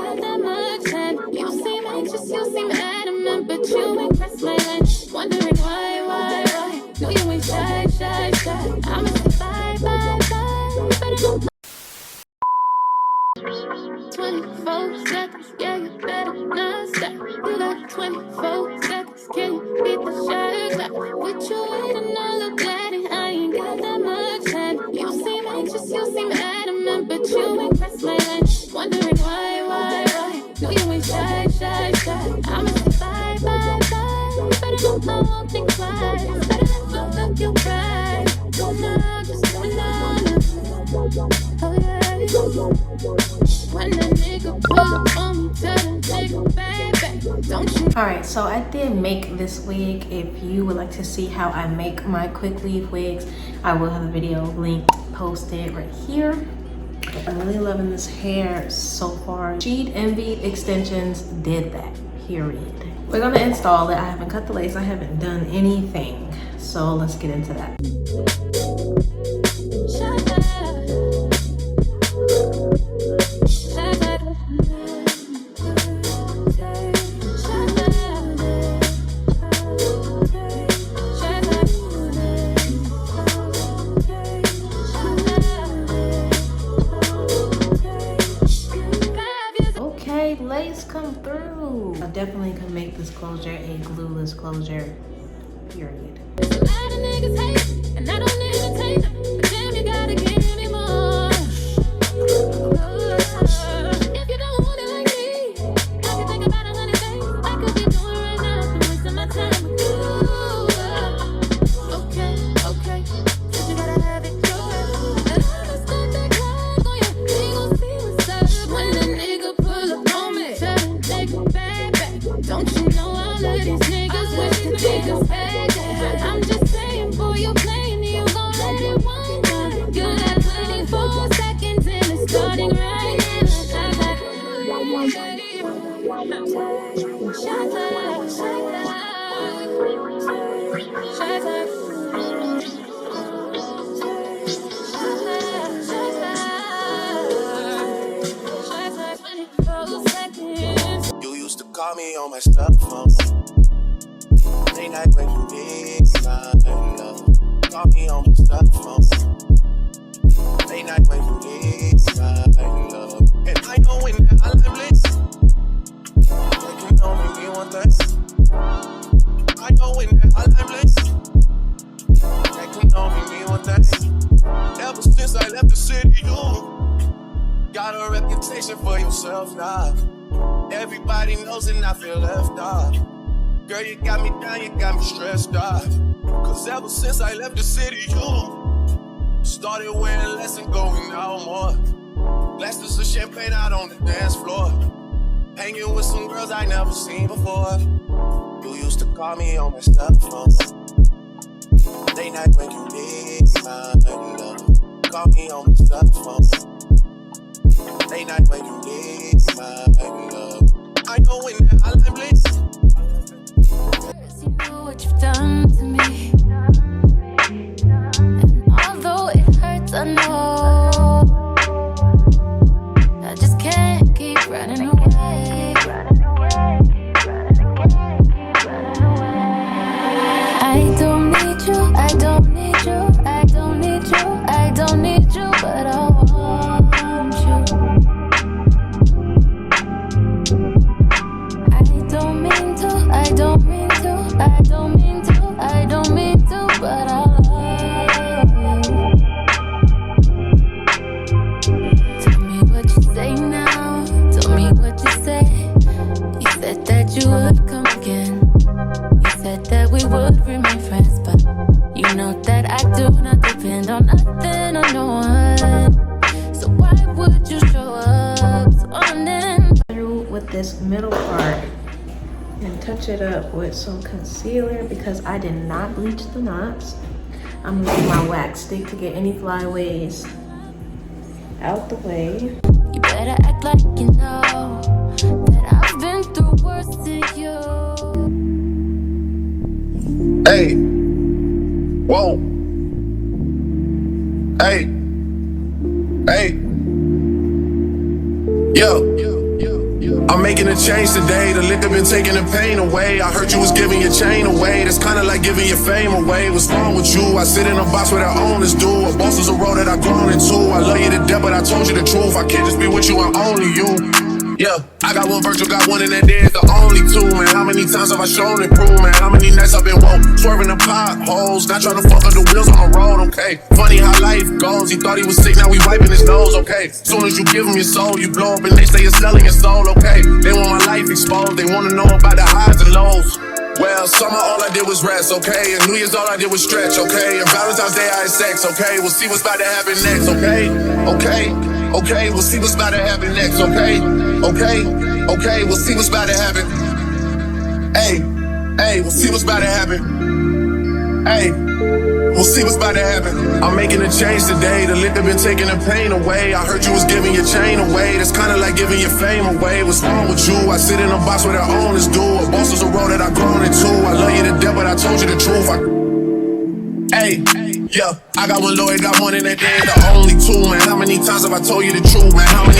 got that much time. You seem anxious, you seem adamant, but you ain't pressed my line. Wondering why? No, you ain't shy. I'ma say bye, but I don't 24 seconds, yeah, you better not stop. You got 24 seconds, can you beat the shot clock? With you waiting all up daddy, I ain't got that much time. You seem anxious, you seem adamant, but you ain't pressed my line. Wondering why? No, you ain't shy. I'ma say bye, but I won't think twice. Better not look your pride. Don't know, just going on. Oh yeah. When a nigga pull up on me, tell a nigga baby, don't you? Alright, so I did make this wig. If you would like to see how I make my quick weave wigs, I will have a video link posted right here. I'm really loving this hair so far. She'd Envied Extensions did that, period. We're gonna install it. I haven't cut the lace, I haven't done anything. So let's get into that. Okay, lace come through. I definitely can make this closure a glueless closure, period. A lot of niggas hate, and I don't entertain them, but damn, you gotta give me more. If you don't want it like me, I can think about 100 things I could be doing right now, I'm wasting my time with you. Okay, since you gotta have it your way, and I'ma start that clock on you, we gon' see what's up. When a nigga pull up on me, tell a nigga back. Don't you know all of these niggas wish to be us back? I'm just saying, boy, you playing, you gon' let it wind up. You got 24 seconds and it's starting right now. You used to call me on my stuff phone. Late night when you need my love. Call me on my stuff phone. Late night when you need my love. And I know when I'm bliss, they can only be one thing. I know when I'm bliss, they can only be one thing. Ever since I left the city, you got a reputation for yourself now. Everybody knows and I feel left off. Girl, you got me down, you got me stressed out. Cause ever since I left the city, you started wearing less and going out more. Glasses of champagne out on the dance floor. Hanging with some girls I never seen before. You used to call me on my stuff phone. Late night when you need my love. Call me on my stuff phone. Late night when you need my love. I know when I'm bliss. You know what you've done to me, and although it hurts, I know I just can't keep running away. I don't need you, I don't need you, I don't need you, I don't need you, but I want you. I don't mean to, I don't mean to, I don't mean to, I don't mean to, but I love you. Tell me what you say now, tell me what you say. You said that you would come again. You said that we would remain friends, but you know that I do not depend on nothing or no one. So why would you show up so Through with this middle part and touch it up with some concealer because I did not bleach the knots. I'm using my wax stick to get any flyaways out the way. You better act like you know that I've been through worse than you. Hey, whoa, hey, yo, I'm making a change today. The liquor been taking the pain away. I heard you was giving your chain away. That's kinda like giving your fame away. What's wrong with you? I sit in a box where the owners do. A boss is a role that I've grown into. I love you to death, but I told you the truth. I can't just be with you, I'm only you. Yeah, I got one virtual, got one, and that there's the only two, man. How many times have I shown it prove, man? How many nights I've been woke, swerving the potholes, not trying to fuck up the wheels on the road, okay? Funny how life goes, he thought he was sick, now we wiping his nose, okay? Soon as you give him your soul, you blow up and they say you're selling your soul, okay? They want my life exposed, they wanna know about the highs and lows. Well, summer all I did was rest, okay? And New Year's all I did was stretch, okay? And Valentine's Day I had sex, okay? We'll see what's about to happen next, okay? Okay, okay, we'll see what's about to happen next, okay? Okay, okay, we'll see what's about to happen. Hey, hey, we'll see what's about to happen. Hey, we'll see what's about to happen. I'm making a change today. The liquor been taking the pain away. I heard you was giving your chain away. That's kinda like giving your fame away. What's wrong with you? I sit in a box where the owners do. A boss is a role that I've grown into. I love you to death, but I told you the truth. Hey, yeah, I got one lawyer, got one in that day, the only two, man. How many times have I told you the truth, man? How many